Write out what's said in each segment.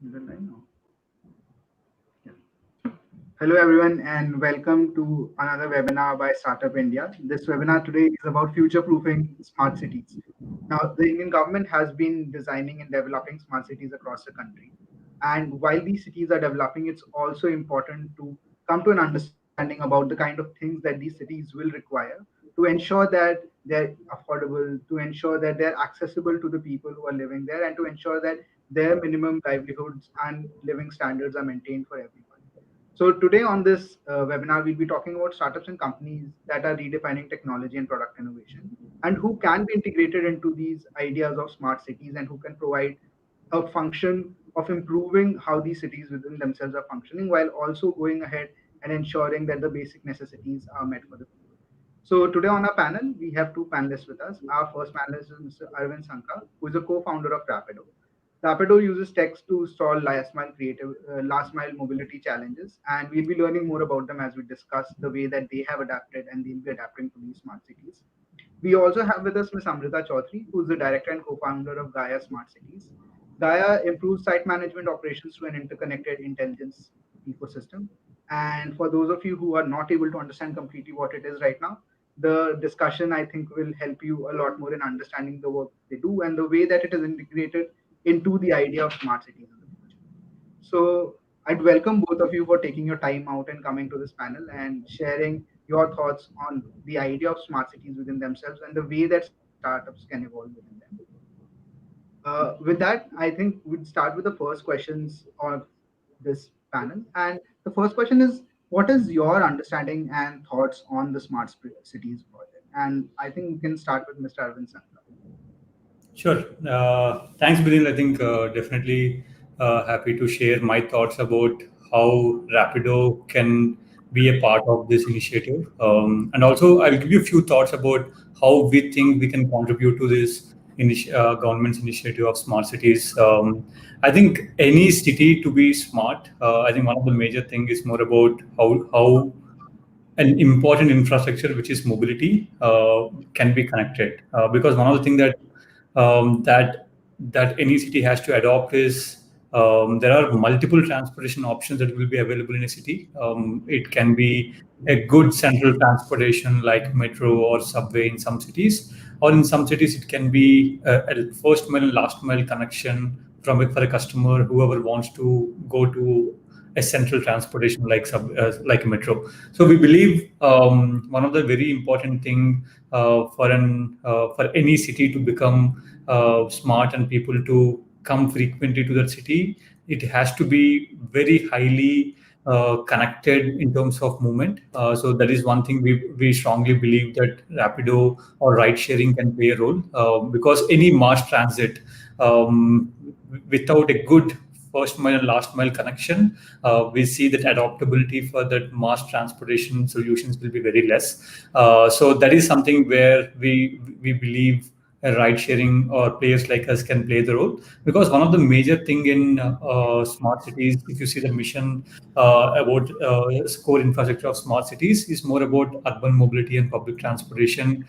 Is it right now? Yeah. Hello, everyone, and welcome to another webinar by Startup India. This webinar today is about future-proofing smart cities. Now, the Indian government has been designing and developing smart cities across the country. And while these cities are developing, it's also important to come to an understanding about the kind of things that these cities will require to ensure that they're affordable, to ensure that they're accessible to the people who are living there, and to ensure that their minimum livelihoods and living standards are maintained for everyone. So today on this webinar, we'll be talking about startups and companies that are redefining technology and product innovation, and who can be integrated into these ideas of smart cities, and who can provide a function of improving how these cities within themselves are functioning, while also going ahead and ensuring that the basic necessities are met for the people. So today on our panel, we have two panelists with us. Our first panelist is Mr. Arvind Sanka, who is a co-founder of Rapido. Rapido uses text to solve last mile mobility challenges, and we'll be learning more about them as we discuss the way that they have adapted and they'll be adapting to these smart cities. We also have with us Ms. Amrita Chaudhary, who's the director and co-founder of Gaia Smart Cities. Gaia improves site management operations to an interconnected intelligence ecosystem. And for those of you who are not able to understand completely what it is right now, the discussion I think will help you a lot more in understanding the work they do and the way that it is integrated into the idea of smart cities in the future. So I'd welcome both of you for taking your time out and coming to this panel and sharing your thoughts on the idea of smart cities within themselves and the way that startups can evolve within them. With that, I think we'd start with the first questions of this panel. And the first question is, what is your understanding and thoughts on the cities project? And I think we can start with Mr. Arvind Sankar. Sure. Thanks, Bill. I think definitely happy to share my thoughts about how Rapido can be a part of this initiative. And also, I'll give you a few thoughts about how we think we can contribute to this government's initiative of smart cities. I think any city to be smart, I think one of the major things is more about how an important infrastructure, which is mobility, can be connected. Because one of the things that any city has to adopt is there are multiple transportation options that will be available in a city. It can be a good central transportation like metro or subway in some cities, or in some cities it can be a first mile and last mile connection for a customer, whoever wants to go to a central transportation like a metro. So we believe one of the very important thing for any city to become smart and people to come frequently to that city, it has to be very highly connected in terms of movement. So that is one thing we strongly believe that Rapido or ride sharing can play a role, because any mass transit without a good first mile and last mile connection, we see that adaptability for that mass transportation solutions will be very less. So that is something where we believe ride sharing or players like us can play the role, because one of the major thing in smart cities, if you see the mission about core infrastructure of smart cities, is more about urban mobility and public transportation,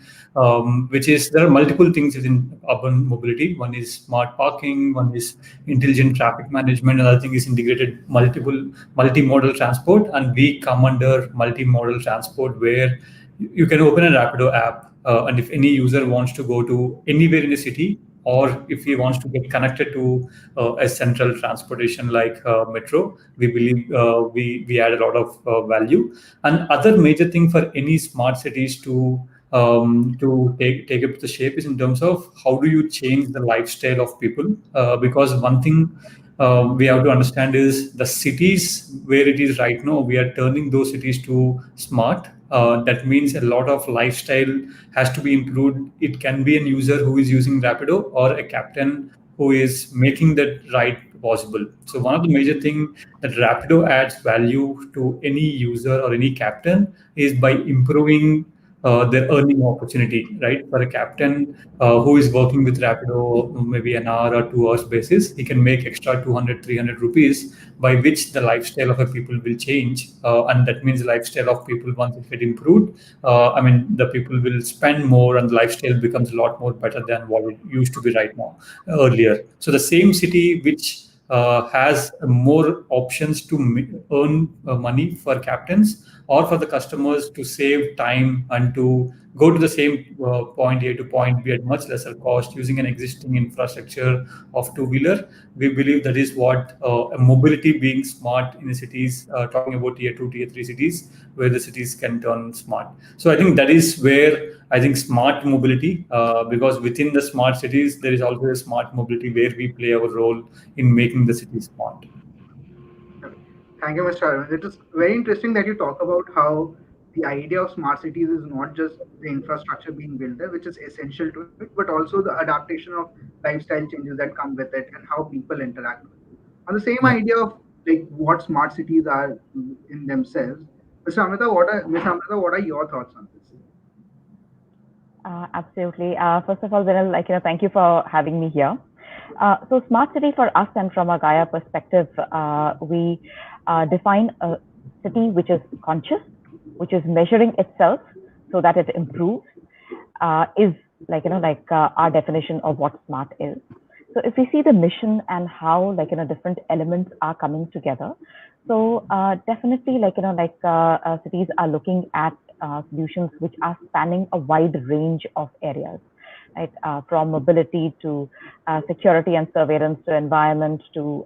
which is there are multiple things in urban mobility. One is smart parking, one is intelligent traffic management, another thing is integrated multimodal transport, and we come under multimodal transport, where you can open a Rapido app, and if any user wants to go to anywhere in the city, or if he wants to get connected to a central transportation like metro, we believe we add a lot of value. And other major thing for any smart cities to take up the shape is in terms of how do you change the lifestyle of people, because one thing we have to understand is the cities where it is right now, we are turning those cities to smart. That means a lot of lifestyle has to be improved. It can be a user who is using Rapido or a captain who is making that ride possible. So one of the major things that Rapido adds value to any user or any captain is by improving their earning opportunity, right? For a captain who is working with Rapido, maybe an hour or 2 hours basis, he can make extra 200, 300 rupees, by which the lifestyle of a people will change. And that means the lifestyle of people, once it get improved, I mean, the people will spend more and the lifestyle becomes a lot more better than what it used to be right now earlier. So the same city which has more options to earn money for captains or for the customers to save time and to go to the same point A to point B at much lesser cost using an existing infrastructure of two-wheeler. We believe that is what mobility being smart in the cities, talking about tier 2, tier 3 cities, where the cities can turn smart. So I think that is where I think smart mobility, because within the smart cities, there is also a smart mobility where we play our role in making the city smart. Thank you, Mr. Arvind. It is very interesting that you talk about how the idea of smart cities is not just the infrastructure being built there, which is essential to it, but also the adaptation of lifestyle changes that come with it and how people interact with it. On the same Yeah. idea of like what smart cities are in themselves, Ms. Amrita, what are your thoughts on this? Absolutely. First of all, Vinil, thank you for having me here. So smart city for us and from a Gaia perspective, we define a city which is conscious, which is measuring itself so that it improves, is our definition of what smart is. So if we see the mission and how different elements are coming together, so definitely cities are looking at solutions which are spanning a wide range of areas, right? From mobility to security and surveillance to environment to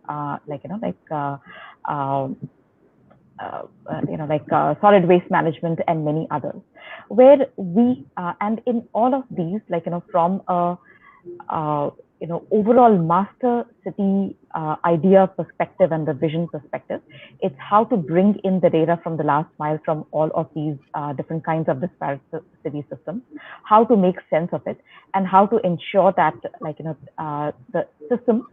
solid waste management and many others, where we and in all of these, from a overall master city idea perspective and the vision perspective, it's how to bring in the data from the last mile from all of these different kinds of disparate city systems, how to make sense of it, and how to ensure that the systems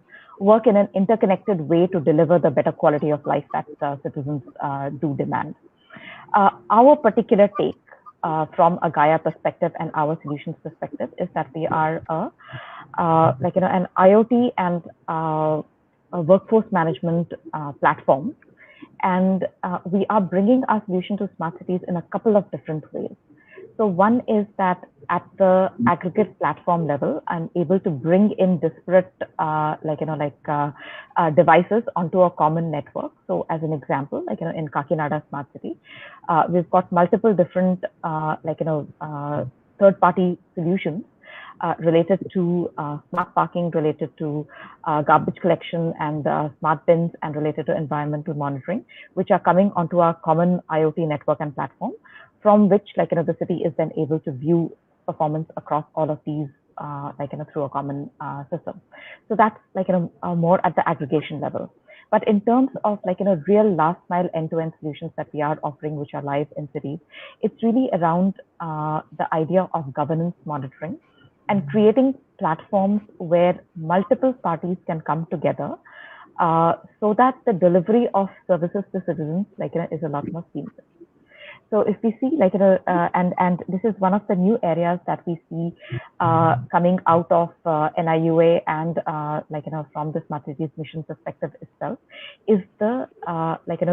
work in an interconnected way to deliver the better quality of life that citizens do demand. Our particular take from a Gaia perspective and our solutions perspective is that we are an IoT and a workforce management platform, and we are bringing our solution to smart cities in a couple of different ways. So one is that at the aggregate platform level, I'm able to bring in disparate, devices onto a common network. So as an example, in Kakinada Smart City, we've got multiple different, third-party solutions related to smart parking, related to garbage collection and smart bins, and related to environmental monitoring, which are coming onto our common IoT network and platform, from which the city is then able to view performance across all of these through a common system. So that's more at the aggregation level. But in terms of real last mile end-to-end solutions that we are offering, which are live in cities, it's really around the idea of governance monitoring and creating platforms where multiple parties can come together so that the delivery of services to citizens is a lot more seamless. So if we see and this is one of the new areas that we see coming out of NIUA and from the smart cities mission perspective itself, is the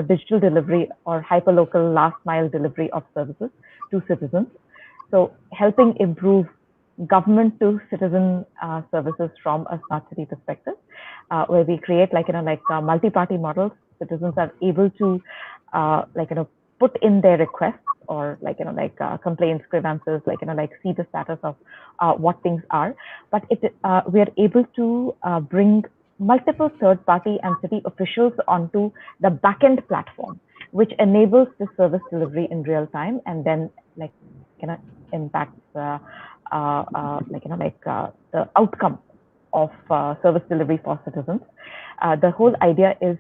digital delivery or hyperlocal last mile delivery of services to citizens. So helping improve government to citizen services from a smart city perspective, where we create multi-party models. Citizens are able to put in their requests or complaints, grievances, see the status of what things are. But we are able to bring multiple third-party and city officials onto the backend platform, which enables the service delivery in real time, and then impacts the outcome of service delivery for citizens. The whole idea is,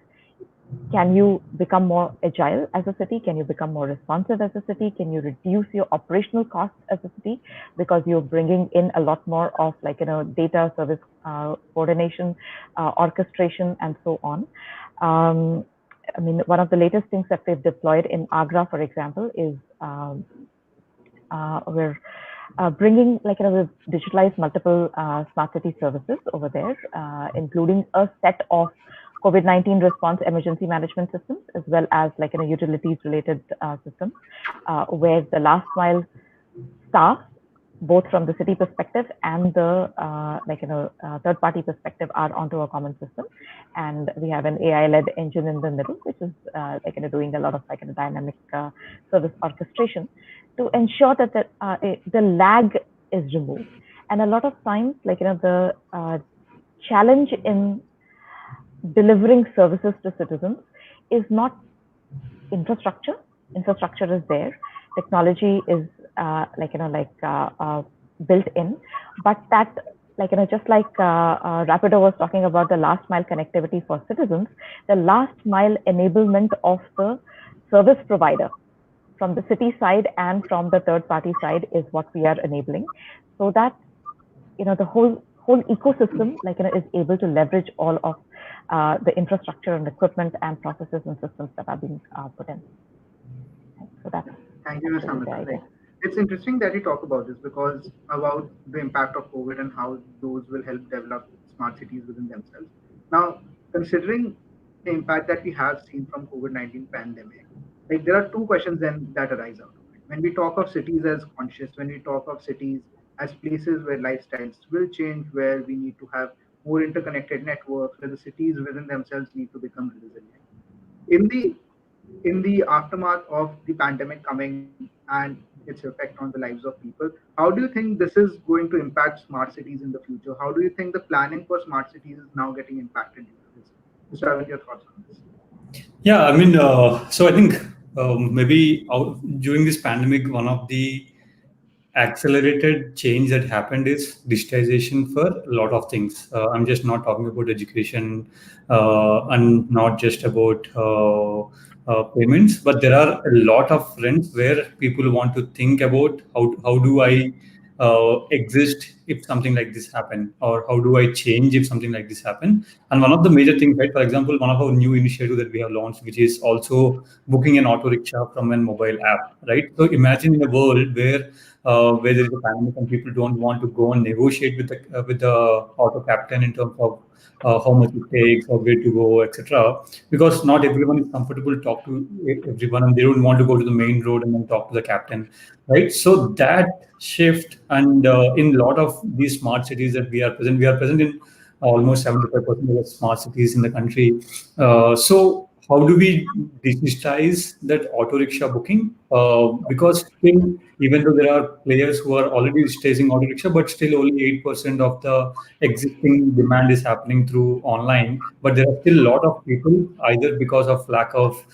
can you become more agile as a city? Can you become more responsive as a city? Can you reduce your operational costs as a city? Because you're bringing in a lot more of data service coordination, orchestration, and so on. One of the latest things that we've deployed in Agra, for example, is we're bringing, we've digitalized multiple smart city services over there, including a set of COVID-19 response emergency management systems, as well as utilities related systems, where the last mile staff both from the city perspective and the third party perspective are onto a common system. And we have an AI-led engine in the middle, which is doing a lot of dynamic service orchestration to ensure that the lag is removed. And a lot of times, the challenge in delivering services to citizens is not infrastructure. Infrastructure is there. Technology is built in, but that just like Rapido was talking about the last mile connectivity for citizens, the last mile enablement of the service provider from the city side and from the third party side is what we are enabling, so that the whole ecosystem is able to leverage all of the infrastructure and equipment and processes and systems that are being put in. So that's Thank you, Ms. Amrita. It's interesting that you talk about this, because about the impact of COVID and how those will help develop smart cities within themselves. Now, considering the impact that we have seen from COVID-19 pandemic, there are two questions then that arise out of it. When we talk of cities as conscious, when we talk of cities as places where lifestyles will change, where we need to have more interconnected networks, where the cities within themselves need to become resilient. In the aftermath of the pandemic coming and its effect on the lives of people, how do you think this is going to impact smart cities in the future? How do you think the planning for smart cities is now getting impacted due to this? Mr. Arvind, your thoughts on this? Yeah, I mean, so I think maybe during this pandemic, one of the accelerated change that happened is digitization for a lot of things. I'm just not talking about education and not just about payments, but there are a lot of fronts where people want to think about how do I exist if something like this happen, or how do I change if something like this happen. And one of the major things, right, for example, one of our new initiative that we have launched, which is also booking an auto rickshaw from a mobile app, right? So imagine in a world where there is a pandemic and people don't want to go and negotiate with the auto captain in terms of how much it takes or where to go, etc. Because not everyone is comfortable to talk to everyone, and they don't want to go to the main road and then talk to the captain, right? So that shift, and in a lot of these smart cities that we are present in almost 75% of the smart cities in the country. So how do we digitize that auto rickshaw booking? Because still, even though there are players who are already digitizing auto rickshaw, but still only 8% of the existing demand is happening through online. But there are still a lot of people, either because of lack of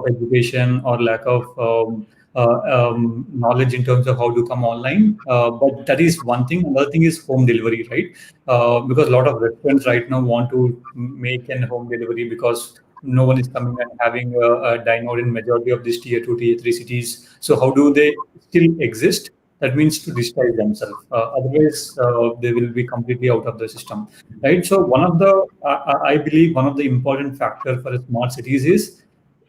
education or lack of knowledge in terms of how to come online. But that is one thing. Another thing is home delivery, right? Because a lot of restaurants right now want to make an home delivery because no one is coming and having a dine out in majority of these tier 2, tier 3 cities. So how do they still exist? That means to digitize themselves. Otherwise, they will be completely out of the system, right? So I believe one of the important factor for a smart cities is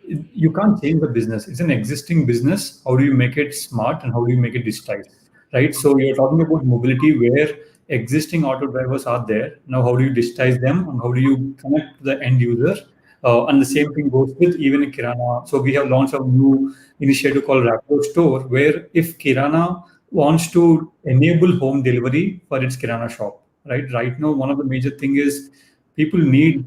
you can't change the business. It's an existing business. How do you make it smart and how do you make it digitized, right? So you're talking about mobility where existing auto drivers are there. Now, how do you digitize them and how do you connect to the end user? And the same thing goes with even a Kirana. So we have launched a new initiative called Rapido Store, where if Kirana wants to enable home delivery for its Kirana shop, right? Right now, one of the major thing is people need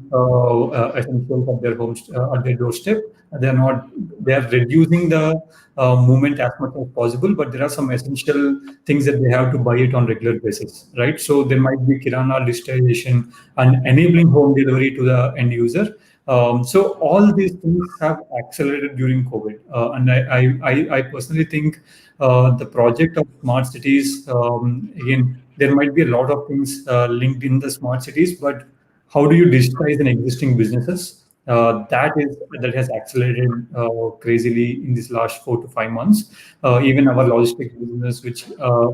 essentials at their homes, at their doorstep. They are reducing the movement as much as possible, but there are some essential things that they have to buy it on regular basis, right? So there might be kirana digitization and enabling home delivery to the end user. So all these things have accelerated during COVID, and I personally think the project of smart cities, again, there might be a lot of things linked in the smart cities, but how do you digitize an existing businesses? That has accelerated crazily in this last 4 to 5 months. Even our logistics business, which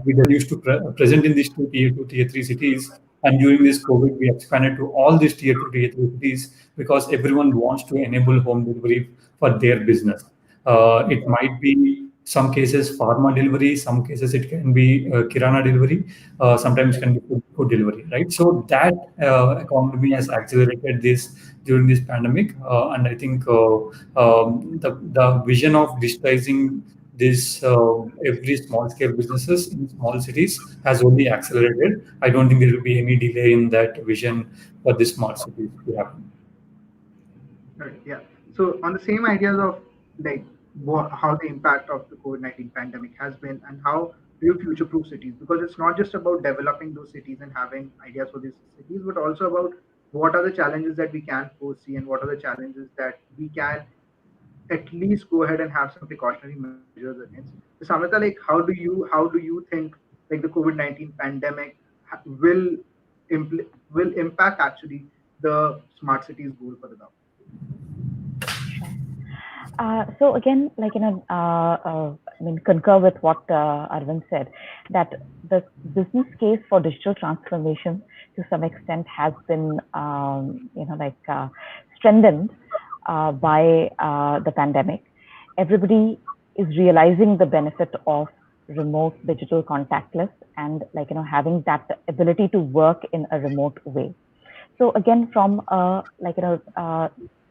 we were used to present in these tier 2, tier 3 cities, and during this COVID, we expanded to all these tier 2, tier 3 cities because everyone wants to enable home delivery for their business. It might be some cases pharma delivery, some cases it can be kirana delivery, sometimes it can be food delivery, right? So that economy has accelerated this during this pandemic, and I think the vision of digitizing this every small scale businesses in small cities has only accelerated. I don't think there will be any delay in that vision for the smart cities to happen. Right, yeah. So on the same ideas of like how the impact of the COVID-19 pandemic has been and how do you future-proof cities? Because it's not just about developing those cities and having ideas for these cities, but also about what are the challenges that we can foresee and what are the challenges that we can at least go ahead and have some precautionary measures against. So Samita, like how do you think like the COVID-19 pandemic will impact actually the smart cities goal for the government? Sure. So again, I mean, concur with what Arvind said, that the business case for digital transformation to some extent has been, strengthened by the pandemic. Everybody is realizing the benefit of remote digital contactless and having that ability to work in a remote way. So again, from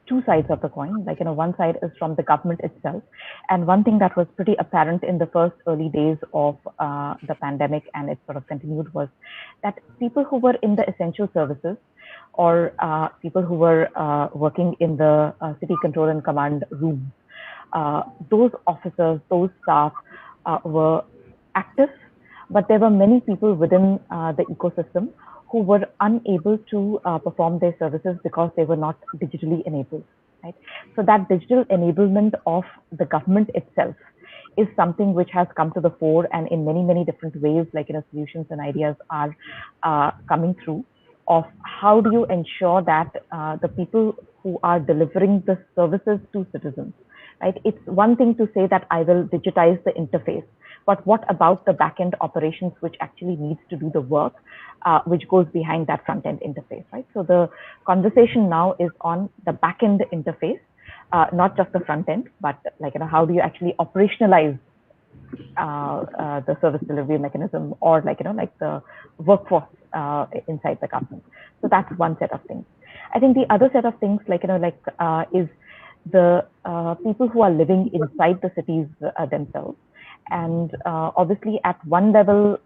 two sides of the coin, one side is from the government itself, and one thing that was pretty apparent in the first early days of the pandemic, and it sort of continued, was that people who were in the essential services, or people who were working in the city control and command rooms, those officers, those staff were active, but there were many people within the ecosystem who were unable to perform their services because they were not digitally enabled. Right? So that digital enablement of the government itself is something which has come to the fore, and in many different ways, solutions and ideas are coming through, of how do you ensure that the people who are delivering the services to citizens, right? It's one thing to say that I will digitize the interface, but what about the back-end operations which actually needs to do the work, which goes behind that front-end interface, right? So the conversation now is on the back-end interface, not just the front end, but how do you actually operationalize the service delivery mechanism, or the workforce inside the government. So that's one set of things. I think the other set of things, is the people who are living inside the cities themselves. And obviously, at one level,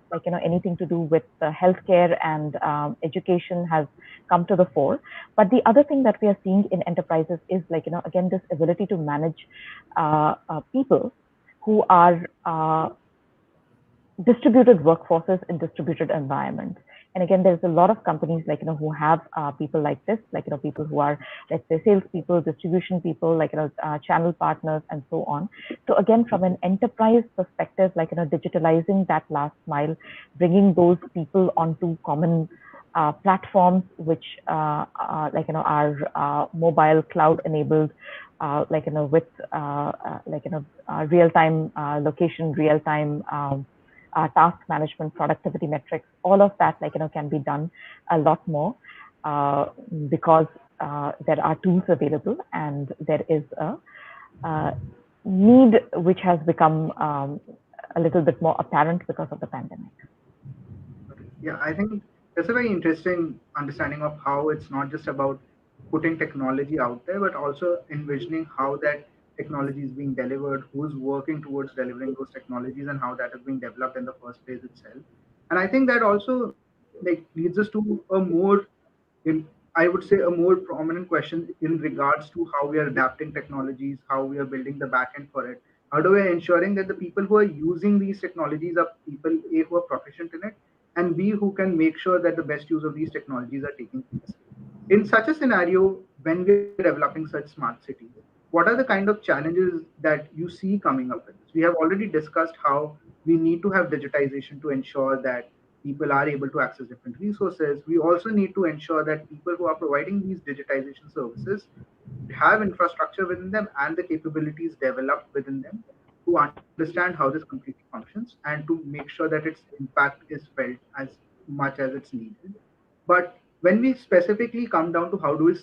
anything to do with healthcare and education has come to the fore. But the other thing that we are seeing in enterprises is again, this ability to manage people who are distributed workforces in distributed environments. And again, there's a lot of companies who have people like this, people who are, let's say, salespeople, distribution people, channel partners, and so on. So again, from an enterprise perspective, digitalizing that last mile, bringing those people onto common platforms which are mobile, cloud enabled, with real time location, real time task management, productivity metrics, all of that can be done a lot more because there are tools available, and there is a need which has become a little bit more apparent because of the pandemic. Yeah, I think that's a very interesting understanding of how it's not just about putting technology out there, but also envisioning how that technology is being delivered, who's working towards delivering those technologies, and how that is being developed in the first place itself. And I think that also like leads us to a more in, I would say, a more prominent question in regards to how we are adapting technologies, how we are building the backend for it. How do we are ensuring that the people who are using these technologies are people A, who are proficient in it, and B, who can make sure that the best use of these technologies are taking place. In such a scenario, when we are developing such smart cities, what are the kind of challenges that you see coming up with this? We have already discussed how we need to have digitization to ensure that people are able to access different resources. We also need to ensure that people who are providing these digitization services have infrastructure within them and the capabilities developed within them to understand how this completely functions and to make sure that its impact is felt as much as it's needed. But when we specifically come down to how do we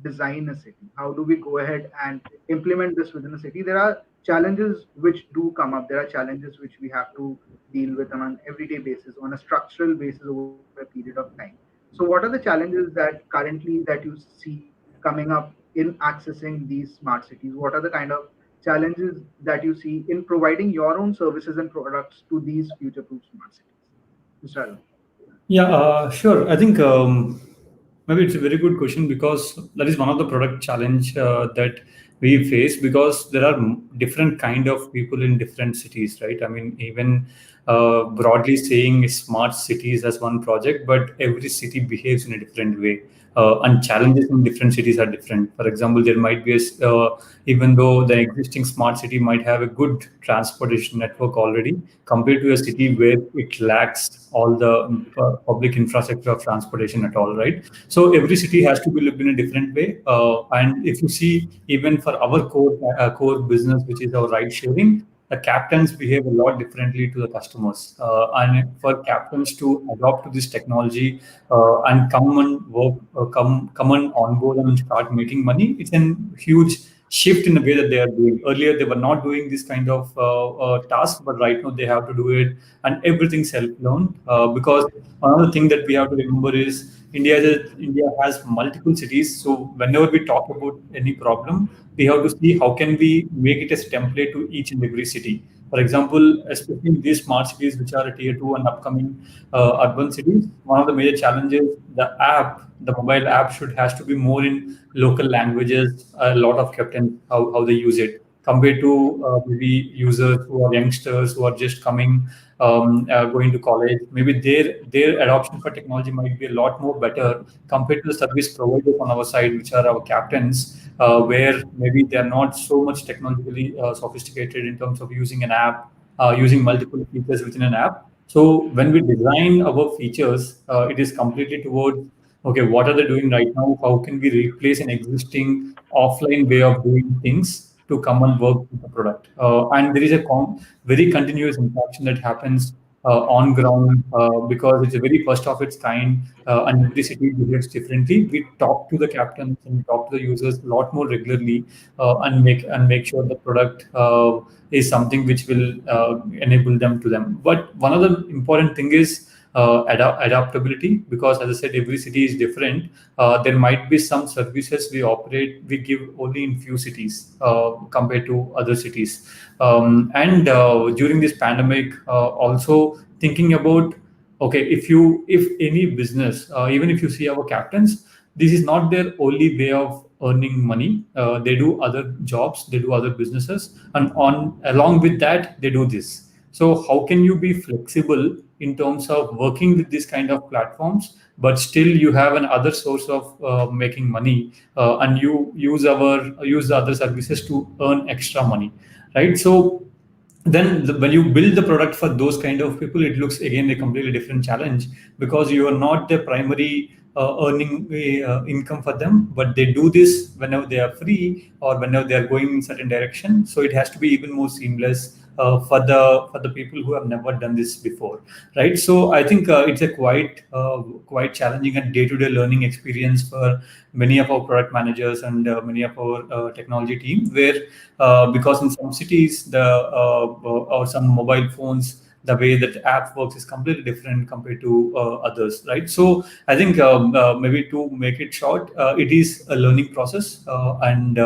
design a city, how do we go ahead and implement this within a city, there are challenges which do come up. There are challenges which we have to deal with on an everyday basis, on a structural basis over a period of time. So, what are the challenges that currently that you see coming up in accessing these smart cities? What are the kind of challenges that you see in providing your own services and products to these future-proof smart cities? Mr. Arun. Yeah, sure. I think maybe it's a very good question because that is one of the product challenge that we face because there are different kind of people in different cities, right? I mean, even broadly saying smart cities as one project, but every city behaves in a different way. And challenges in different cities are different. For example, there might be even though the existing smart city might have a good transportation network already, compared to a city where it lacks all the public infrastructure of transportation at all, right? So every city has to be looked in a different way. And if you see, even for our core business, which is our ride sharing, the captains behave a lot differently to the customers. And for captains to adopt to this technology and come and work, come and onboard and start making money, it's a huge shift in the way that they are doing. Earlier, they were not doing this kind of task, but right now they have to do it, and everything's self-learned. Because another thing that we have to remember is India has multiple cities. So whenever we talk about any problem, we have to see how can we make it as template to each and every city. For example, especially in these smart cities, which are tier two and upcoming urban cities, one of the major challenges, the mobile app should has to be more in local languages. A lot of captains how they use it compared to maybe users who are youngsters who are just coming going to college. Maybe their adoption for technology might be a lot more better compared to the service providers on our side, which are our captains, where maybe they are not so much technologically sophisticated in terms of using an app, using multiple features within an app. So when we design our features, it is completely towards okay, what are they doing right now? How can we replace an existing offline way of doing things to come and work with the product? And there is a very continuous interaction that happens on ground because it's a very first of its kind, and every city behaves differently. We talk to the captains and talk to the users a lot more regularly, and make sure the product is something which will enable them to them. But one of the important thing is adaptability, because as I said, every city is different. There might be some services we give only in few cities compared to other cities. And during this pandemic, also thinking about okay, if any business, even if you see our captains, this is not their only way of earning money. They do other jobs, they do other businesses, and on along with that, they do this. So how can you be flexible in terms of working with this kind of platforms, but still you have another source of making money, and you use the other services to earn extra money, right? So then when you build the product for those kind of people, it looks again a completely different challenge because you are not the primary earning income for them, but they do this whenever they are free or whenever they are going in certain direction. So it has to be even more seamless for the people who have never done this before, right? So I think it's a quite challenging and day-to-day learning experience for many of our product managers and many of our technology team, where because in some cities or some mobile phones, the way that app works is completely different compared to others, right? So I think maybe to make it short, it is a learning process, and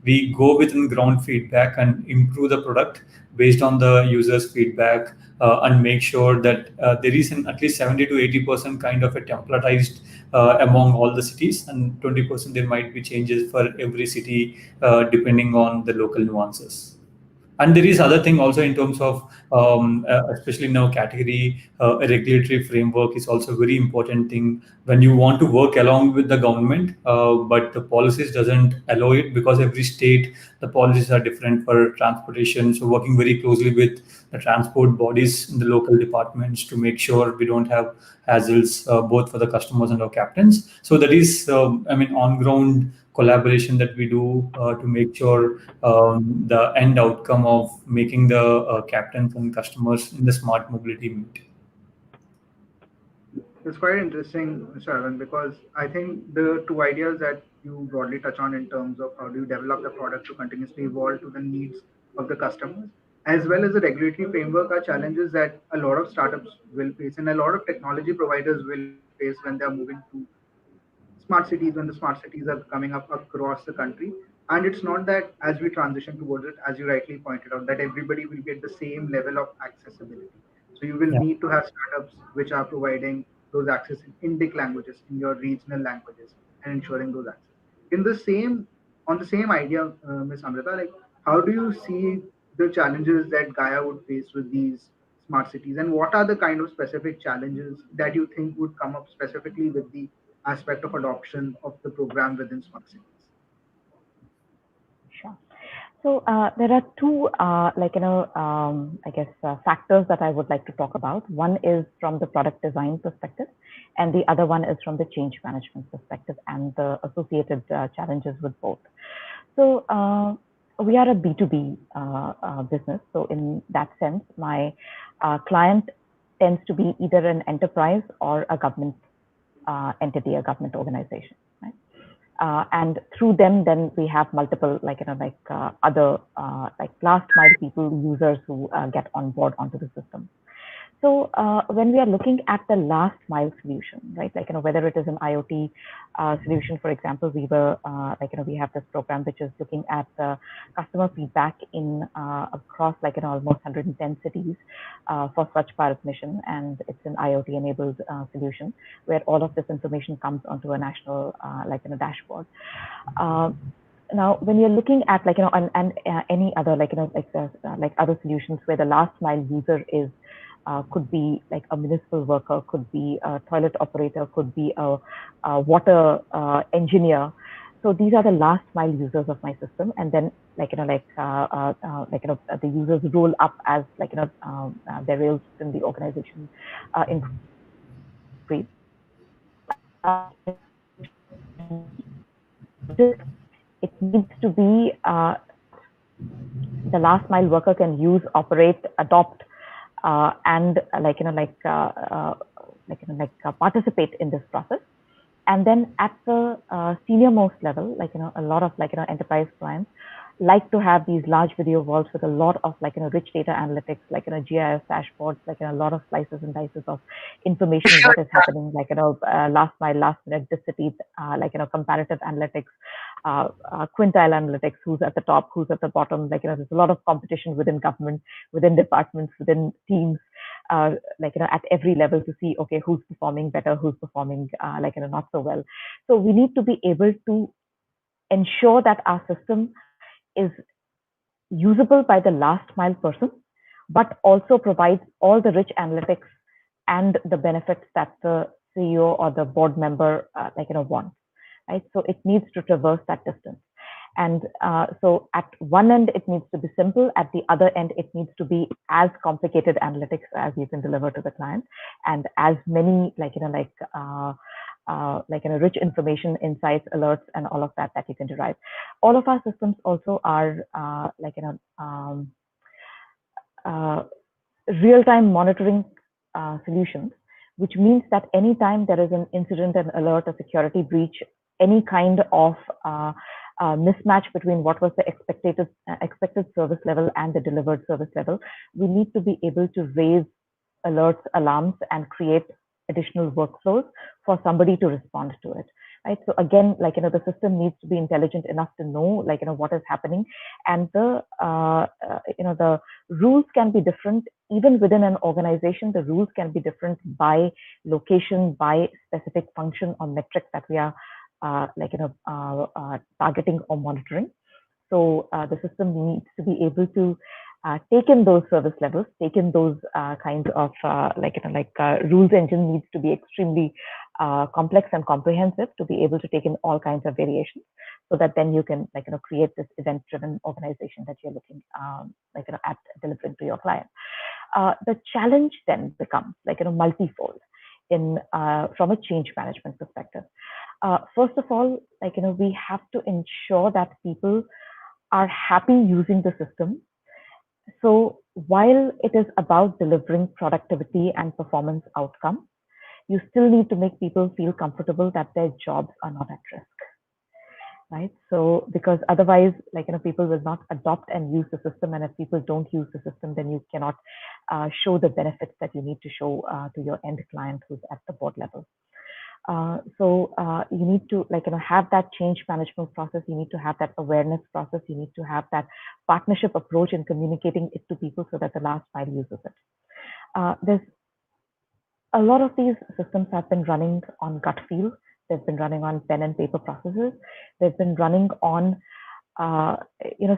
we go within ground feedback and improve the product based on the users feedback, and make sure that there is at least 70 to 80% kind of a templatized among all the cities, and 20% there might be changes for every city depending on the local nuances. And there is other thing also in terms of especially in our category, a regulatory framework is also a very important thing when you want to work along with the government, but the policies doesn't allow it because every state the policies are different for transportation. So working very closely with the transport bodies in the local departments to make sure we don't have hassles both for the customers and our captains. So that is I mean on ground collaboration that we do to make sure the end outcome of making the captains and customers in the smart mobility meet. It's quite interesting, Mr. Arvind, because I think the two ideas that you broadly touch on in terms of how do you develop the product to continuously evolve to the needs of the customers, as well as the regulatory framework, are challenges that a lot of startups will face and a lot of technology providers will face when they're moving to smart cities, when the smart cities are coming up across the country. And it's not that as we transition towards it, as you rightly pointed out, that everybody will get the same level of accessibility. So you will Yeah. need to have startups which are providing those access in Indic languages, in your regional languages, and ensuring those access. In the same, on the same idea, Ms. Amrita, like how do you see the challenges that Gaia would face with these smart cities, and what are the kind of specific challenges that you think would come up specifically with the aspect of adoption of the program within smart cities? Sure. So there are two, I guess, factors that I would like to talk about. One is from the product design perspective, and the other one is from the change management perspective and the associated challenges with both. So we are a B2B business. So in that sense, my client tends to be either an enterprise or a government entity, a government organization. Right? And through them, then we have multiple, other, last mile people, users who get on board onto the system. So when we are looking at the last mile solution, right, whether it is an IoT solution, for example, we were, we have this program which is looking at customer feedback in across, almost 110 cities for Swachh Bharat mission, and it's an IoT-enabled solution where all of this information comes onto a national, dashboard. Now, when you're looking at any other other solutions where the last mile user is could be like a municipal worker, could be a toilet operator, could be a water engineer. So these are the last mile users of my system, and then the users roll up as their roles in the organization increase. It needs to be the last mile worker can use, operate, adopt, and participate in this process. And then at the senior most level, a lot of enterprise clients like to have these large video walls with a lot of rich data analytics, GIS dashboards, a lot of slices and dices of information, what is happening, last mile, last minute, this city, comparative analytics, quintile analytics, who's at the top, who's at the bottom, there's a lot of competition within government, within departments, within teams, at every level to see, okay, who's performing better, who's performing, not so well. So we need to be able to ensure that our system is usable by the last mile person, but also provides all the rich analytics and the benefits that the CEO or the board member, wants, right? So it needs to traverse that distance. And so at one end, it needs to be simple. At the other end, it needs to be as complicated analytics as you can deliver to the client, and as many rich information, insights, alerts, and all of that you can derive. All of our systems also are real-time monitoring solutions, which means that anytime there is an incident, an alert, a security breach, any kind of mismatch between what was the expected service level and the delivered service level, we need to be able to raise alerts, alarms, and create additional workflows for somebody to respond to it. Right. So again, the system needs to be intelligent enough to know, what is happening, and the rules can be different even within an organization. The rules can be different by location, by specific function or metric that we are targeting or monitoring. So the system needs to be able to take in those service levels, take in those kinds of rules engine needs to be extremely complex and comprehensive to be able to take in all kinds of variations, so that then you can create this event-driven organization that you're looking at delivering to your client. The challenge then becomes multifold in from a change management perspective. First of all, we have to ensure that people are happy using the system. So while it is about delivering productivity and performance outcomes, you still need to make people feel comfortable that their jobs are not at risk, right? So because otherwise, people will not adopt and use the system, and if people don't use the system, then you cannot show the benefits that you need to show to your end client who's at the board level. So you need to have that change management process. You need to have that awareness process. You need to have that partnership approach in communicating it to people so that the last mile uses it. There's a lot of these systems have been running on gut feel. They've been running on pen and paper processes. They've been running on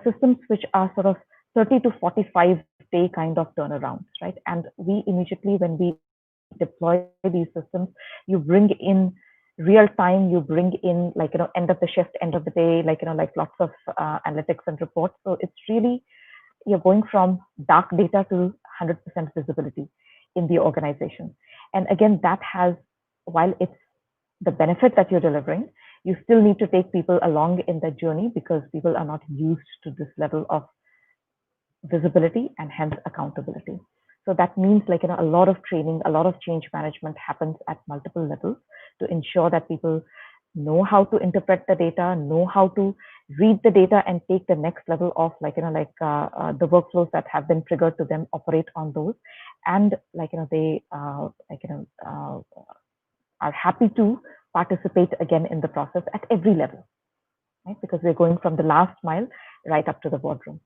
systems which are sort of 30 to 45-day kind of turnarounds, right? And we immediately, when we deploy these systems, you bring in real time, you bring in end of the shift, end of the day, lots of analytics and reports. So it's really, you're going from dark data to 100% visibility in the organization. And again, that has, while it's the benefit that you're delivering, you still need to take people along in that journey because people are not used to this level of visibility and hence accountability. So that means a lot of training, a lot of change management happens at multiple levels to ensure that people know how to interpret the data, know how to read the data and take the next level of the workflows that have been triggered to them, operate on those, and they are happy to participate again in the process at every level, right? Because we're going from the last mile right up to the boardroom.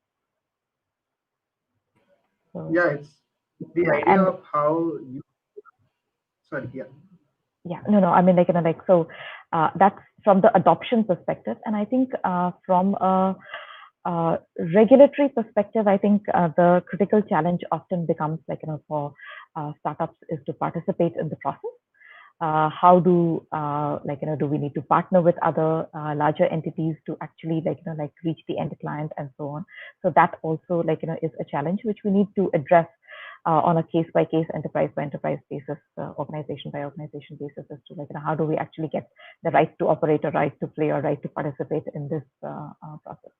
So, yeah, it's the idea of how you. Sorry, yeah. Yeah, no, I mean, so that's from the adoption perspective. And I think from a regulatory perspective, I think the critical challenge often becomes for startups is to participate in the process. How do do we need to partner with other larger entities to actually reach the end client and so on? So that also is a challenge which we need to address on a case by case, enterprise by enterprise basis, organization by organization basis, as to how do we actually get the right to operate, or right to play, or right to participate in this process.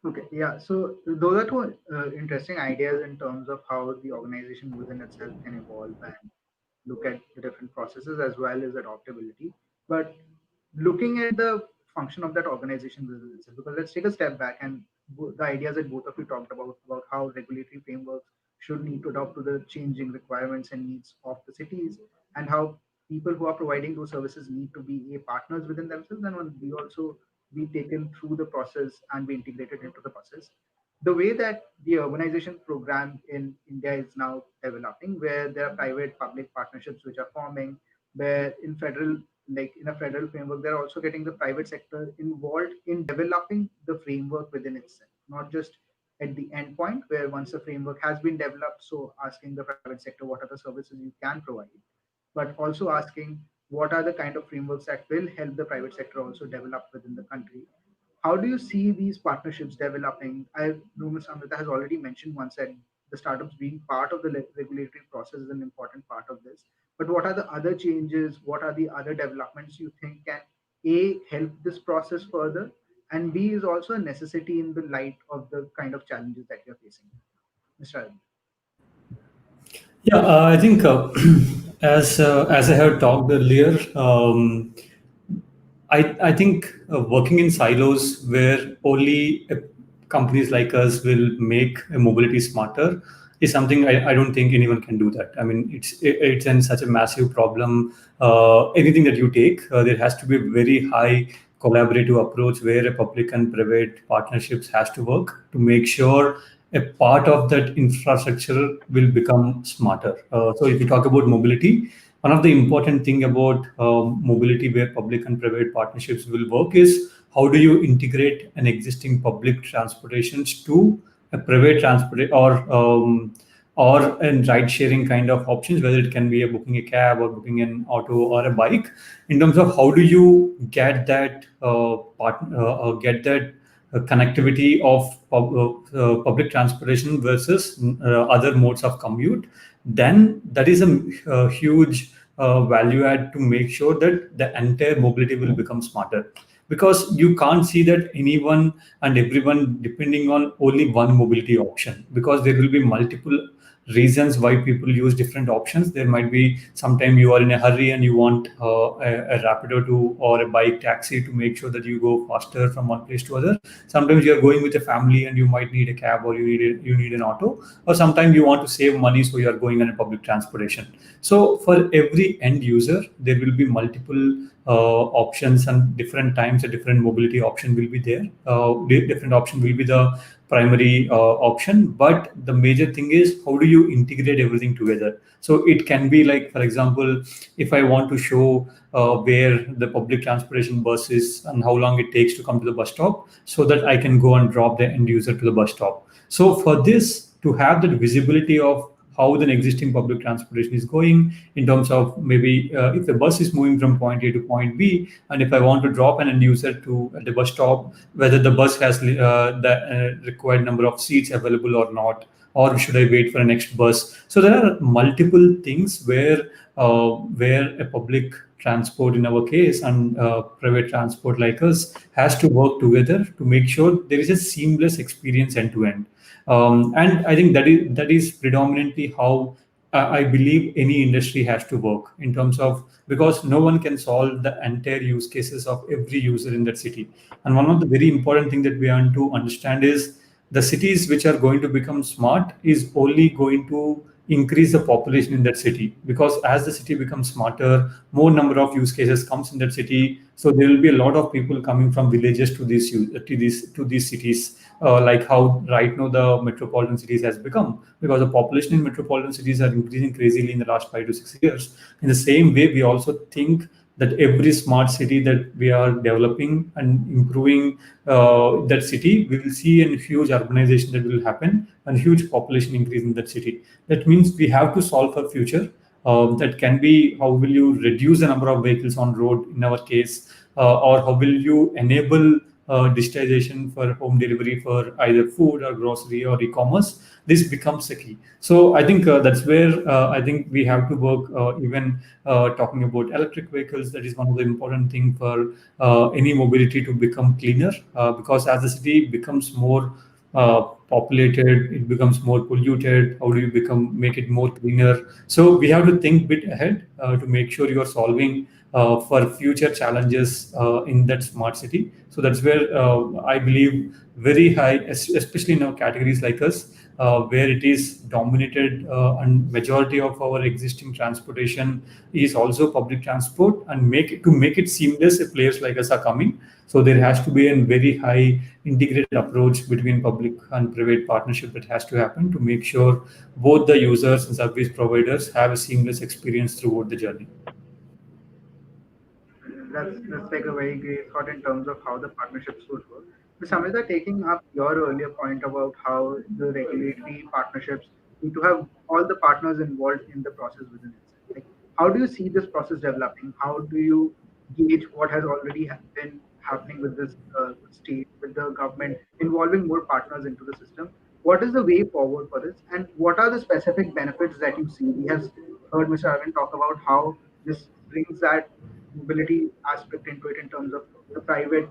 Okay, yeah. So those are two interesting ideas in terms of how the organization within itself can evolve and look at the different processes as well as adaptability. But looking at the function of that organization within itself, because let's take a step back and the ideas that both of you talked about how regulatory frameworks should need to adapt to the changing requirements and needs of the cities, and how people who are providing those services need to be partners within themselves, and when we also be taken through the process and be integrated into the process. The way that the urbanization program in India is now developing, where there are private public partnerships which are forming, where in federal, like in a federal framework, they're also getting the private sector involved in developing the framework within itself, not just at the end point where once the framework has been developed, so asking the private sector what are the services you can provide, but also asking what are the kind of frameworks that will help the private sector also develop within the country. How do you see these partnerships developing? I know Ms. Amrita has already mentioned once that the startups being part of the regulatory process is an important part of this. But what are the other changes? What are the other developments you think can A, help this process further, and B, is also a necessity in the light of the kind of challenges that you're facing? Mr. Arvind. Yeah, I think as I have talked earlier, I think working in silos where only companies like us will make mobility smarter is something I don't think anyone can do that. I mean, it's in such a massive problem. Anything that you take, there has to be a very high collaborative approach where a public and private partnerships has to work to make sure a part of that infrastructure will become smarter. So if you talk about mobility, one of the important thing about mobility where public and private partnerships will work is how do you integrate an existing public transportations to a private transport or a ride sharing kind of options, whether it can be a booking a cab or booking an auto or a bike, in terms of how do you get that connectivity of public transportation versus other modes of commute, then that is a huge value add to make sure that the entire mobility will become smarter. Because you can't see that anyone and everyone depending on only one mobility option, because there will be multiple reasons why people use different options. There might be sometime you are in a hurry and you want a Rapido to or a bike taxi to make sure that you go faster from one place to other. Sometimes you are going with a family and you might need a cab or you need an auto, or sometimes you want to save money, so you are going on a public transportation. So for every end user, there will be multiple options, and different times a different mobility option will be there. Different option will be the primary option, but the major thing is how do you integrate everything together. So it can be like, for example, if I want to show where the public transportation bus is and how long it takes to come to the bus stop, so that I can go and drop the end user to the bus stop. So for this to have that visibility of how the existing public transportation is going, in terms of maybe if the bus is moving from point A to point B, and if I want to drop an end user to at the bus stop, whether the bus has the required number of seats available or not, or should I wait for the next bus. So there are multiple things where a public transport in our case and private transport like us has to work together to make sure there is a seamless experience end to end. And I think that is predominantly how I believe any industry has to work in terms of, because no one can solve the entire use cases of every user in that city. And one of the very important thing that we want to understand is the cities which are going to become smart is only going to increase the population in that city, because as the city becomes smarter, more number of use cases comes in that city. So there will be a lot of people coming from villages to these cities, like how right now the metropolitan cities has become, because the population in metropolitan cities are increasing crazily in the last 5 to 6 years. In the same way, we also think that every smart city that we are developing and improving that city, we will see a huge urbanization that will happen and huge population increase in that city. That means we have to solve for future. That can be how will you reduce the number of vehicles on road in our case, or how will you enable digitization for home delivery for either food or grocery or e-commerce. This becomes the key. So I think that's where I think we have to work. Even talking about electric vehicles, that is one of the important thing for any mobility to become cleaner, because as the city becomes more populated, it becomes more polluted. How do you make it more cleaner? So we have to think bit ahead to make sure you are solving for future challenges in that smart city. So that's where I believe very high, especially in our categories like us, where it is dominated and majority of our existing transportation is also public transport, and make it seamless, players like us are coming. So there has to be a very high integrated approach between public and private partnership that has to happen to make sure both the users and service providers have a seamless experience throughout the journey. That's like a very great thought in terms of how the partnerships would work. But Samrita, taking up your earlier point about how the regulatory partnerships need to have all the partners involved in the process within itself. Like, how do you see this process developing? How do you gauge what has already been happening with this state, with the government involving more partners into the system? What is the way forward for this, and what are the specific benefits that you see? We have heard Mr. Arvind talk about how this brings that mobility aspect into it in terms of the private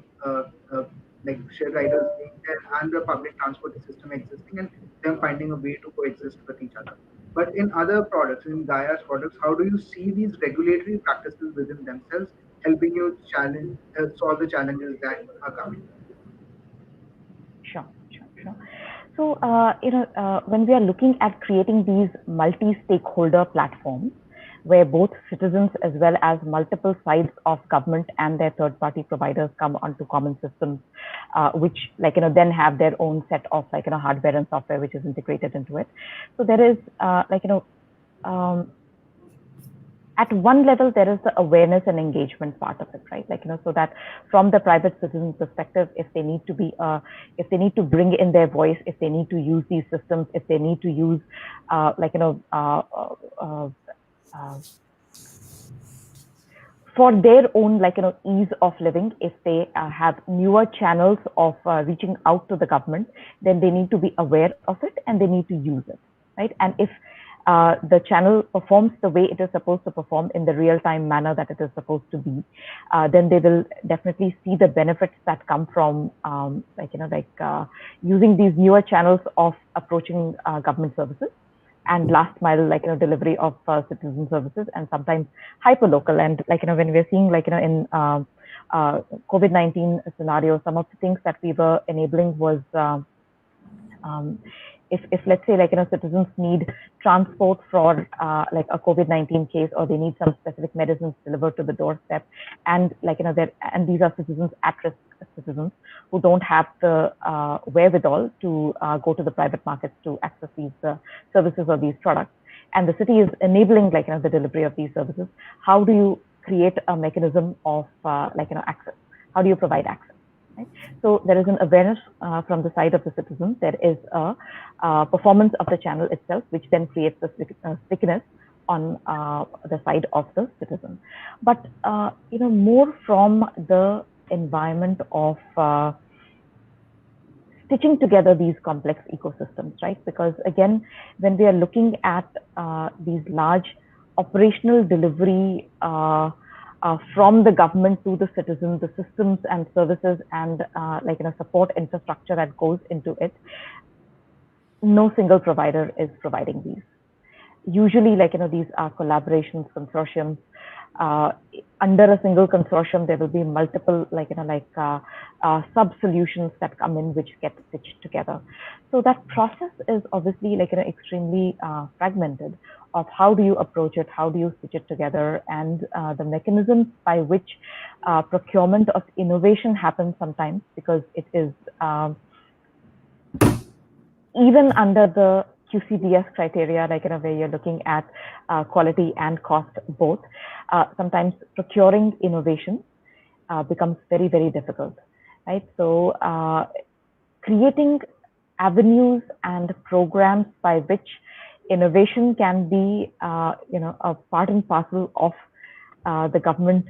like shared riders being there and the public transport system existing and them finding a way to coexist with each other. But in other products, in Gaia's products, how do you see these regulatory practices within themselves helping you solve the challenges that are coming? Sure. So, when we are looking at creating these multi-stakeholder platforms, where both citizens as well as multiple sides of government and their third-party providers come onto common systems, which then have their own set of hardware and software which is integrated into it. So there is at one level, there is the awareness and engagement part of it, right? So that from the private citizen perspective, if they need to bring in their voice, if they need to use these systems, if they need to use, for their own ease of living, if they have newer channels of reaching out to the government, then they need to be aware of it and they need to use it, right? And if the channel performs the way it is supposed to perform in the real-time manner that it is supposed to be, then they will definitely see the benefits that come from using these newer channels of approaching government services. and last mile, delivery of citizen services, and sometimes hyper local. And when we're seeing in COVID-19 scenario, some of the things that we were enabling was if let's say citizens need transport for like a COVID-19 case, or they need some specific medicines delivered to the doorstep, and and these are citizens at risk citizens who don't have the wherewithal to go to the private markets to access these services or these products, and the city is enabling the delivery of these services. How do you create a mechanism of access? How do you provide access? Right? So there is an awareness from the side of the citizens. There is a performance of the channel itself, which then creates a stickiness on the side of the citizen. But more from the environment of stitching together these complex ecosystems, right? Because again, when we are looking at these large operational delivery from the government to the citizen, the systems and services and support infrastructure that goes into it, no single provider is providing these. Usually, these are collaborations, consortiums. Under a single consortium, there will be multiple sub solutions that come in, which get stitched together. So that process is obviously extremely fragmented. Of how do you approach it, how do you stitch it together, and the mechanisms by which procurement of innovation happens sometimes, because it is even under the QCDS criteria, where you're looking at quality and cost both, sometimes procuring innovation becomes very, very difficult, right? So creating avenues and programs by which innovation can be, a part and parcel of the government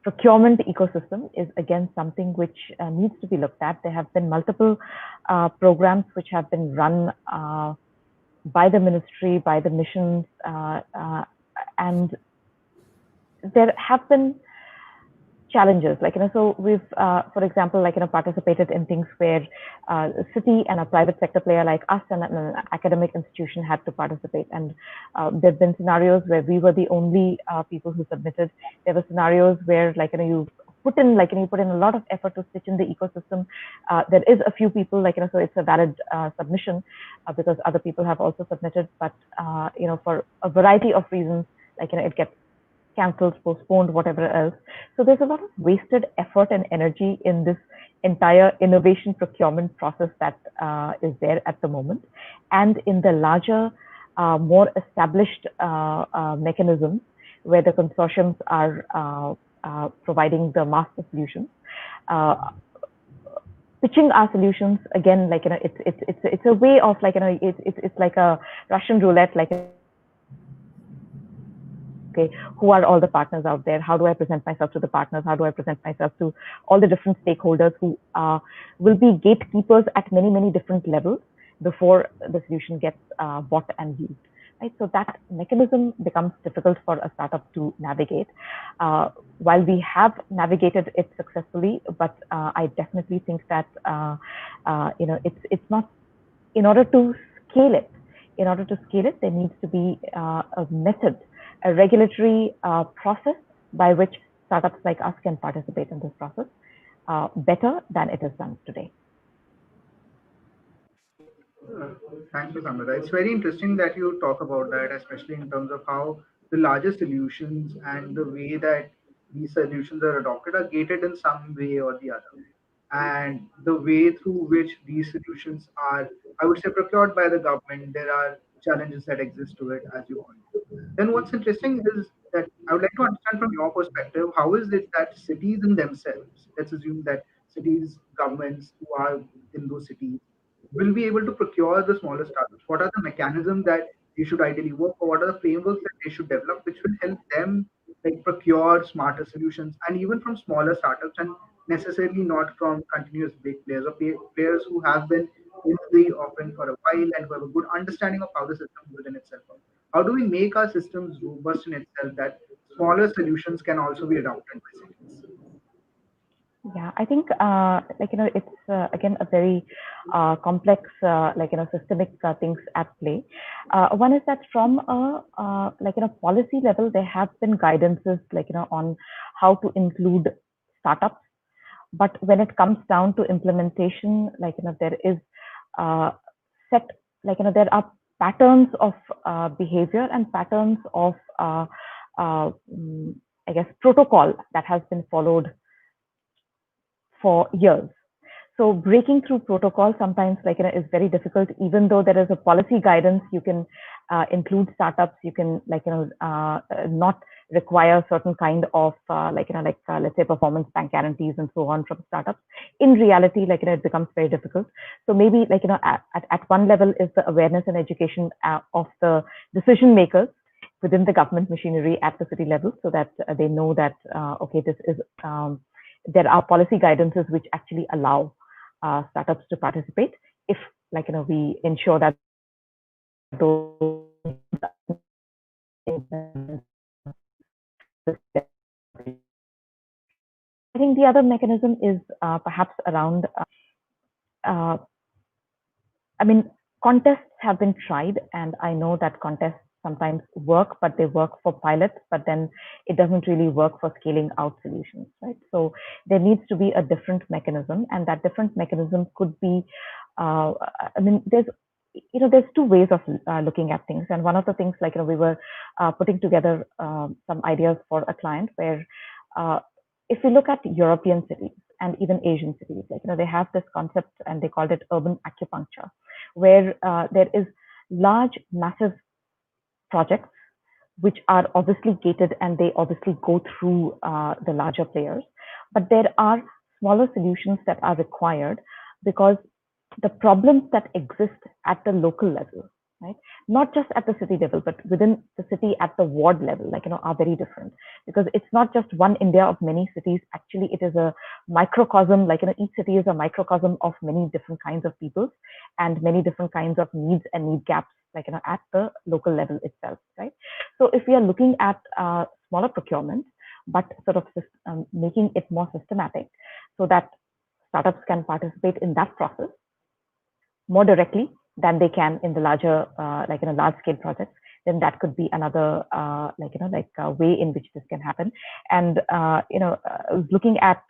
procurement ecosystem is again something which needs to be looked at. There have been multiple programs which have been run by the ministry, by the missions, and there have been challenges. So we've, for example, participated in things where a city and a private sector player like us and an academic institution had to participate. And there've been scenarios where we were the only people who submitted. There were scenarios where, you put in, you put in a lot of effort to stitch in the ecosystem. There is a few people, so it's a valid submission because other people have also submitted. But, for a variety of reasons, it gets cancelled, postponed, whatever else. So there's a lot of wasted effort and energy in this entire innovation procurement process that is there at the moment. And in the larger, more established mechanisms where the consortiums are providing the master solutions, pitching our solutions again, it's a way of it's like a Russian roulette, okay, who are all the partners out there? How do I present myself to the partners? How do I present myself to all the different stakeholders who will be gatekeepers at many, many different levels before the solution gets bought and used? Right? So that mechanism becomes difficult for a startup to navigate. While we have navigated it successfully, but I definitely think that it's not. In order to scale it, there needs to be a method, a regulatory process by which startups like us can participate in this process better than it is done today. Thank you, Samrita. It's very interesting that you talk about that, especially in terms of how the larger solutions and the way that these solutions are adopted are gated in some way or the other. And the way through which these solutions are, I would say, procured by the government, there are challenges that exist to it, as you point out. Then what's interesting is that I would like to understand from your perspective, how is it that cities in themselves, let's assume that cities, governments who are in those cities, will be able to procure the smaller startups? What are the mechanisms that they should ideally work, or what are the frameworks that they should develop, which will help them procure smarter solutions, and even from smaller startups, and necessarily not from continuous big players or players who have been in the offering for a while and who have a good understanding of how the system within itself works? How do we make our systems robust in itself that smaller solutions can also be adopted by cities? Yeah, I think it's again a very complex, systemic things at play. One is that from a policy level, there have been guidances on how to include startups, but when it comes down to implementation, there is set, there are patterns of behavior and patterns of I guess protocol that has been followed for years. So breaking through protocol sometimes is very difficult. Even though there is a policy guidance, you can include startups. You can not require certain kind of let's say performance bank guarantees and so on from startups. In reality, it becomes very difficult. So maybe at one level is the awareness and education of the decision makers within the government machinery at the city level, so that they know that okay, this is there are policy guidances which actually allow startups to participate if we ensure that those I think the other mechanism is perhaps around I mean, contests have been tried, and I know that contests sometimes work, but they work for pilots, but then it doesn't really work for scaling out solutions, right? So there needs to be a different mechanism, and that different mechanism could be, there's two ways of looking at things. And one of the things, we were putting together some ideas for a client where if we look at European cities and even Asian cities, they have this concept and they called it urban acupuncture, where there is large, massive projects which are obviously gated and they obviously go through the larger players. But there are smaller solutions that are required because the problems that exist at the local level, right? Not just at the city level, but within the city at the ward level, are very different, because it's not just one India of many cities. Actually, it is a microcosm, each city is a microcosm of many different kinds of people and many different kinds of needs and need gaps, at the local level itself, right? So if we are looking at smaller procurement, but sort of making it more systematic so that startups can participate in that process more directly than they can in the larger, large scale projects, then that could be another, way in which this can happen. And, looking at,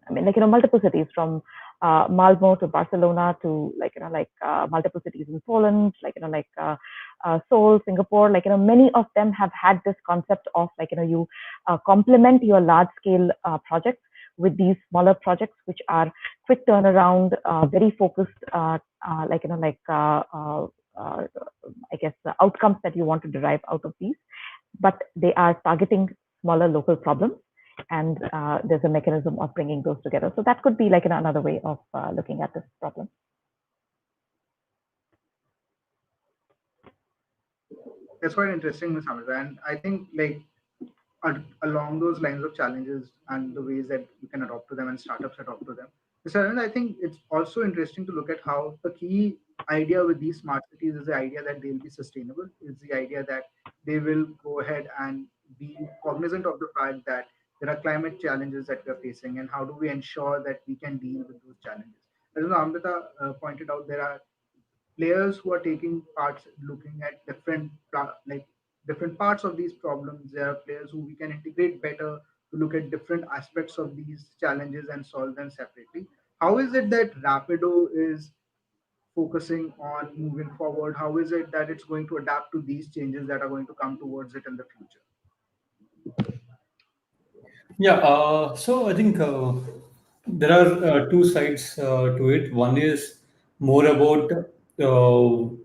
multiple cities from Malmo to Barcelona to multiple cities in Poland, Seoul, Singapore, many of them have had this concept of you complement your large scale projects with these smaller projects, which are quick turnaround, very focused, I guess the outcomes that you want to derive out of these, but they are targeting smaller local problems, and there's a mechanism of bringing those together. So that could be another way of looking at this problem. That's quite interesting, Ms. Hamida. And I think along those lines of challenges and the ways that you can adopt to them and startups adopt to them, Mr. Arvind, I think it's also interesting to look at how the key idea with these smart cities is the idea that they'll be sustainable, is the idea that they will go ahead and be cognizant of the fact that there are climate challenges that we're facing, and how do we ensure that we can deal with those challenges. As Amrita pointed out, there are players who are taking parts, looking at different parts of these problems. There are players who we can integrate better to look at different aspects of these challenges and solve them separately. How is it that Rapido is focusing on moving forward? How is it that it's going to adapt to these changes that are going to come towards it in the future? Yeah, so I think there are two sides to it. One is more about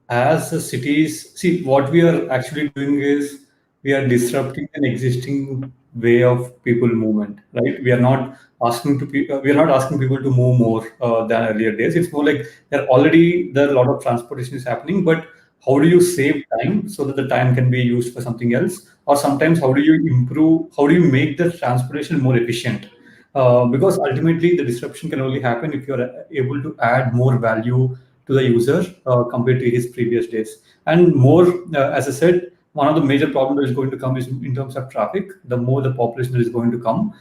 as the cities, see, what we are actually doing is we are disrupting an existing way of people movement, right? We are not asking we are not asking people to move more than earlier days. It's more like there are a lot of transportation is happening, but how do you save time so that the time can be used for something else? Or sometimes how do you make the transportation more efficient? Because ultimately the disruption can only happen if you're able to add more value to the user compared to his previous days. And more, as I said, one of the major problems that is going to come is in terms of traffic. The more the population that is going to come,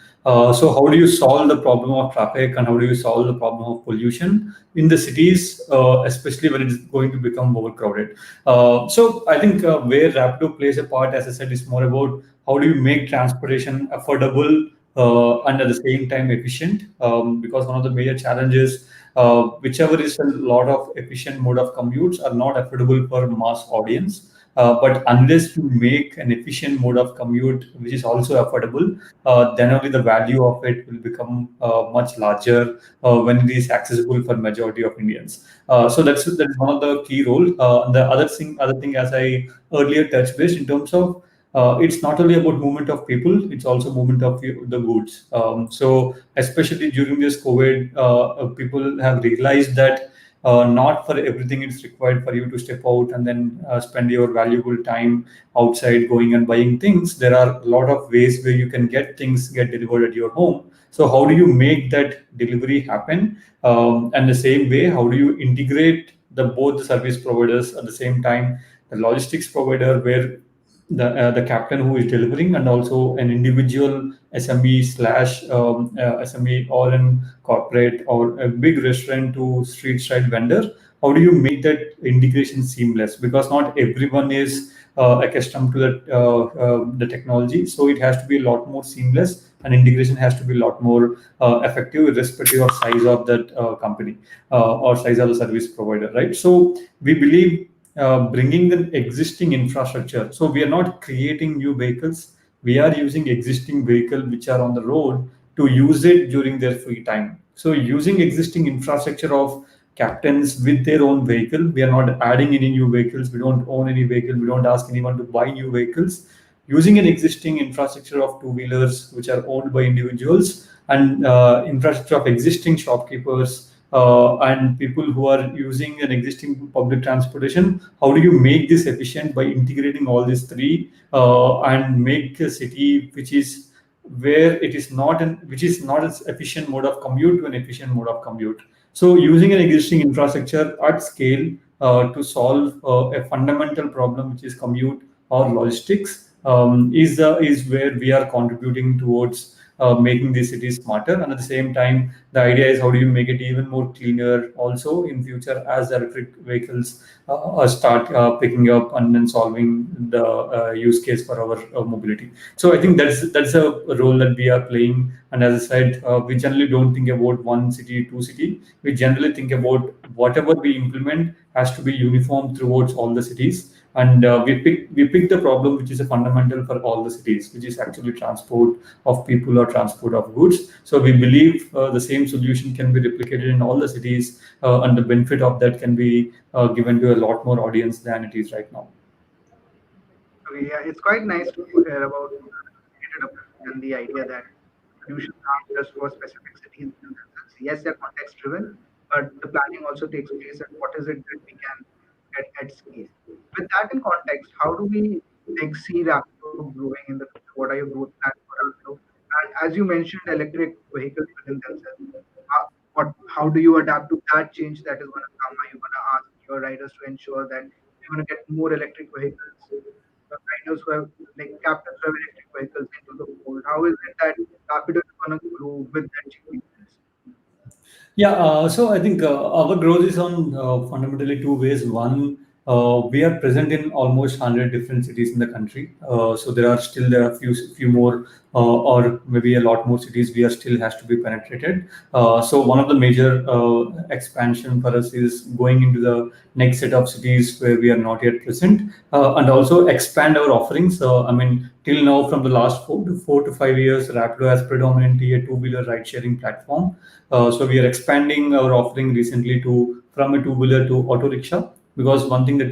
so how do you solve the problem of traffic, and how do you solve the problem of pollution in the cities, especially when it is going to become overcrowded? So I think where Rapido plays a part, as I said, is more about how do you make transportation affordable and at the same time efficient, because one of the major challenges, whichever is a lot of efficient mode of commutes, are not affordable for mass audience. But unless you make an efficient mode of commute which is also affordable, then only the value of it will become much larger when it is accessible for majority of Indians. So that's one of the key role. The other thing, as I earlier touched base in terms of, it's not only about movement of people, it's also movement of the goods. So especially during this COVID, people have realized that not for everything it's required for you to step out and then spend your valuable time outside going and buying things. There are a lot of ways where you can get things get delivered at your home. So how do you make that delivery happen? And the same way, how do you integrate both the service providers at the same time, the logistics provider where the captain who is delivering, and also an individual SME slash SME, or an corporate or a big restaurant to street side vendor. How do you make that integration seamless? Because not everyone is accustomed to the technology, so it has to be a lot more seamless, and integration has to be a lot more effective, irrespective of size of that company or size of the service provider, right? So we believe bringing the existing infrastructure. So we are not creating new vehicles. We are using existing vehicle which are on the road to use it during their free time. So using existing infrastructure of captains with their own vehicle, we are not adding any new vehicles. We don't own any vehicle. We don't ask anyone to buy new vehicles. Using an existing infrastructure of two-wheelers which are owned by individuals, and infrastructure of existing shopkeepers, and people who are using an existing public transportation, how do you make this efficient by integrating all these three, and make a city which is where it is not an which is not as efficient mode of commute to an efficient mode of commute? So using an existing infrastructure at scale to solve a fundamental problem which is commute or logistics, is where we are contributing towards making these cities smarter. And at the same time, the idea is how do you make it even more cleaner also in future, as electric vehicles start picking up and then solving the use case for our mobility. So I think that's a role that we are playing. And as I said, we generally don't think about one city, two city. We generally think about whatever we implement has to be uniform throughout all the cities. And we pick the problem which is a fundamental for all the cities, which is actually transport of people or transport of goods. So we believe the same solution can be replicated in all the cities, and the benefit of that can be given to a lot more audience than it is right now. Okay, yeah, it's quite nice to hear about created approach and the idea that solutions aren't just for specific cities in themselves. Yes, they're context driven, but the planning also takes place at what is it that we can get at scale. With that in context, how do we like see Rapido growing in the future? What are your growth plans for Rapido? And as you mentioned, electric vehicles within themselves. How do you adapt to that change that is going to come? Are you going to ask your riders to ensure that you're going to get more electric vehicles? Riders who have like captains who have electric vehicles into the fold. How is it that Rapido is going to grow with that changing trends? Yeah, so I think our growth is on fundamentally two ways. One, we are present in almost 100 different cities in the country. So there are few more, or maybe a lot more cities we are still has to be penetrated. So one of the major expansion for us is going into the next set of cities where we are not yet present, and also expand our offerings. I mean, till now, from the last 4 to 5 years, Rapido has predominantly a two-wheeler ride-sharing platform. So we are expanding our offering recently to from a two-wheeler to auto rickshaw, because one thing that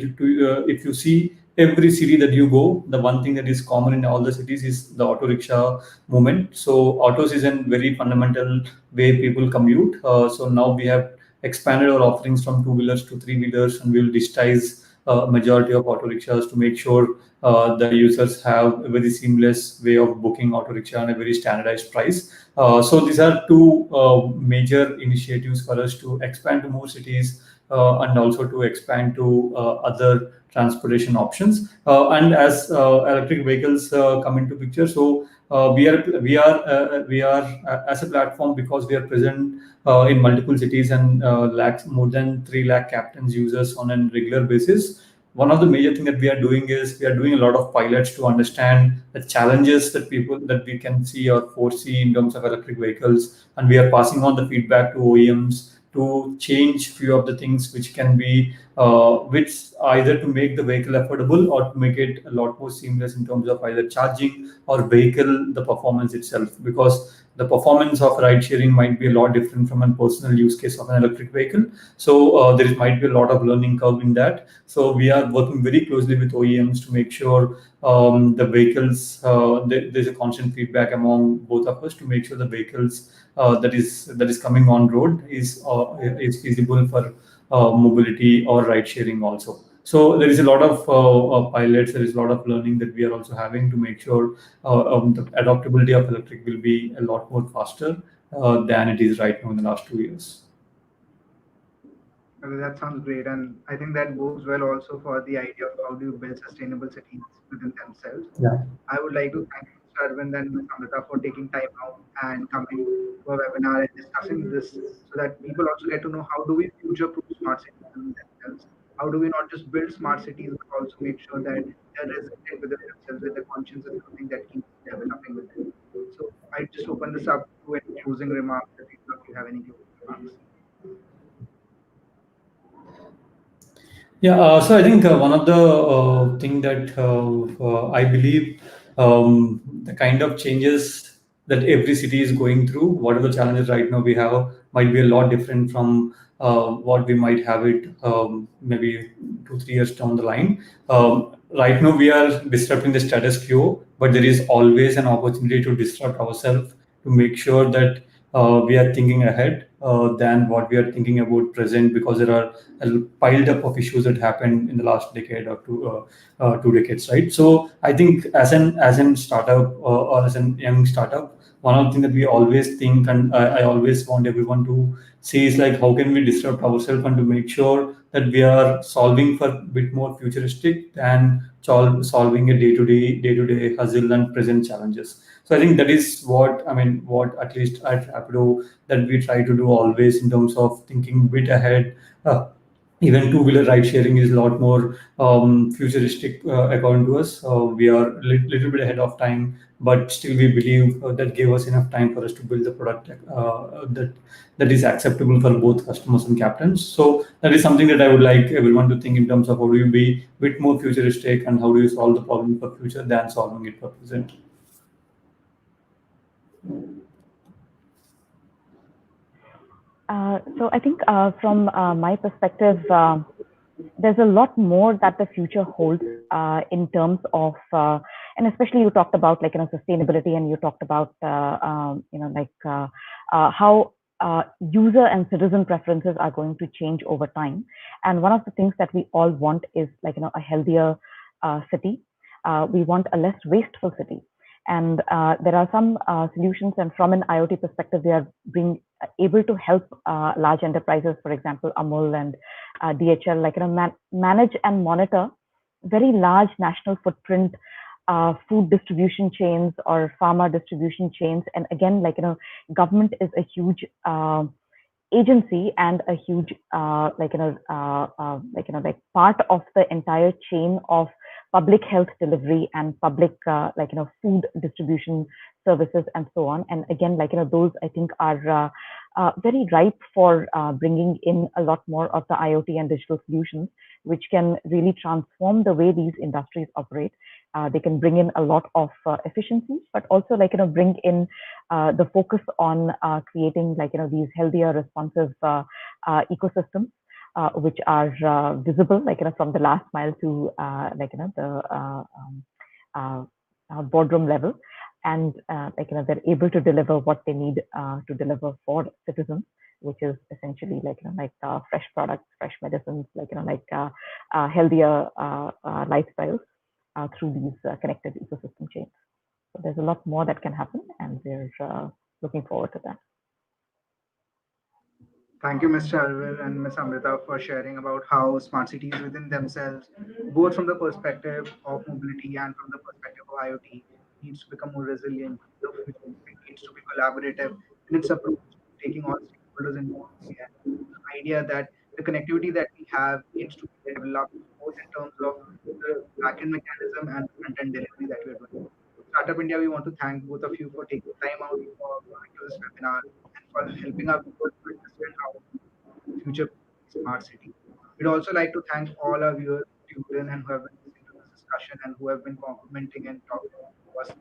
if you see every city that you go, the one thing that is common in all the cities is the auto rickshaw movement. So autos is a very fundamental way people commute. So now we have expanded our offerings from two-wheelers to three-wheelers, and we will digitize majority of auto rickshaws to make sure the users have a very seamless way of booking auto rickshaw and a very standardized price. So these are two major initiatives for us to expand to more cities, and also to expand to other transportation options. And as electric vehicles come into picture, so we are as a platform, because we are present in multiple cities and lakhs, more than 3 lakh captains users on a regular basis. One of the major thing that we are doing is we are doing a lot of pilots to understand the challenges that we can see or foresee in terms of electric vehicles, and we are passing on the feedback to OEMs to change few of the things which can be which either to make the vehicle affordable or to make it a lot more seamless in terms of either charging or vehicle the performance itself, because the performance of ride sharing might be a lot different from a personal use case of an electric vehicle. So might be a lot of learning curve in that. So we are working very closely with OEMs to make sure the vehicles there's a constant feedback among both of us to make sure the vehicles that is coming on road is feasible for mobility or ride sharing also. So there is a lot of pilots, there is a lot of learning that we are also having to make sure the adaptability of electric will be a lot more faster than it is right now in the last 2 years. Okay, that sounds great, and I think that bodes well also for the idea of how do you build sustainable cities within themselves. Yeah. I would like to thank Mr. Arvind and Ms. Amrita for taking time out and coming to our webinar and discussing this so that people also get to know how do we future-proof smart cities within themselves. How do we not just build smart cities, but also make sure that they're resilient within themselves, that the conscience is something that keeps developing within. So I just open this up to any closing remarks if you have any closing remarks. Yeah, so I think one of the thing that I believe the kind of changes that every city is going through, whatever challenges right now we have, might be a lot different from what we might have it maybe 2 3 years down the line. Right now we are disrupting the status quo, but there is always an opportunity to disrupt ourselves to make sure that we are thinking ahead than what we are thinking about present, because there are piled up of issues that happened in the last decade or 2 decades, right? So I think as an startup or as an young startup, one of the things that we always think, and I always want everyone to see, is like how can we disrupt ourselves and to make sure that we are solving for a bit more futuristic than solving a day-to-day hustle and present challenges. So I think that is what I mean, what at least at Rapido that we try to do always in terms of thinking a bit ahead. Even two-wheeler ride sharing is a lot more futuristic according to us. We are a little bit ahead of time, but still we believe that gave us enough time for us to build the product that is acceptable for both customers and captains. So that is something that I would like everyone to think in terms of how do you be a bit more futuristic and how do you solve the problem for future than solving it for present. So I think from my perspective, there's a lot more that the future holds in terms of, and especially you talked about sustainability, and you talked about how user and citizen preferences are going to change over time. And one of the things that we all want is a healthier city. We want a less wasteful city. And there are some solutions, and from an IoT perspective, we are being able to help large enterprises, for example, Amul and DHL, manage and monitor very large national footprint food distribution chains or pharma distribution chains. And again, government is a huge agency and a huge part of the entire chain of public health delivery and public food distribution services and so on. And again, those I think are very ripe for bringing in a lot more of the IoT and digital solutions, which can really transform the way these industries operate. They can bring in a lot of efficiencies, but also bring in the focus on creating these healthier, responsive ecosystems, which are visible from the last mile to the boardroom level, and they're able to deliver what they need to deliver for citizens, which is essentially fresh products, fresh medicines, healthier lifestyles through these connected ecosystem chains. So there's a lot more that can happen, and we're looking forward to that. Thank you, Mr. Arvind and Ms. Amrita, for sharing about how smart cities within themselves, both from the perspective of mobility and from the perspective of IoT, needs to become more resilient. The future needs to be collaborative in its approach, taking all stakeholders into play. And the idea that the connectivity that we have needs to be developed both in terms of the backend mechanism and the front-end delivery that we are doing. Startup India, we want to thank both of you for taking time out for coming to this webinar and for helping our viewers to understand how future smart city. We'd also like to thank all our viewers who tuned in and who have been listening to this discussion and who have been commenting and talking to us.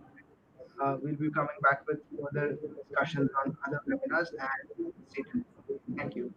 We'll be coming back with further discussions on other webinars and stay tuned. Thank you.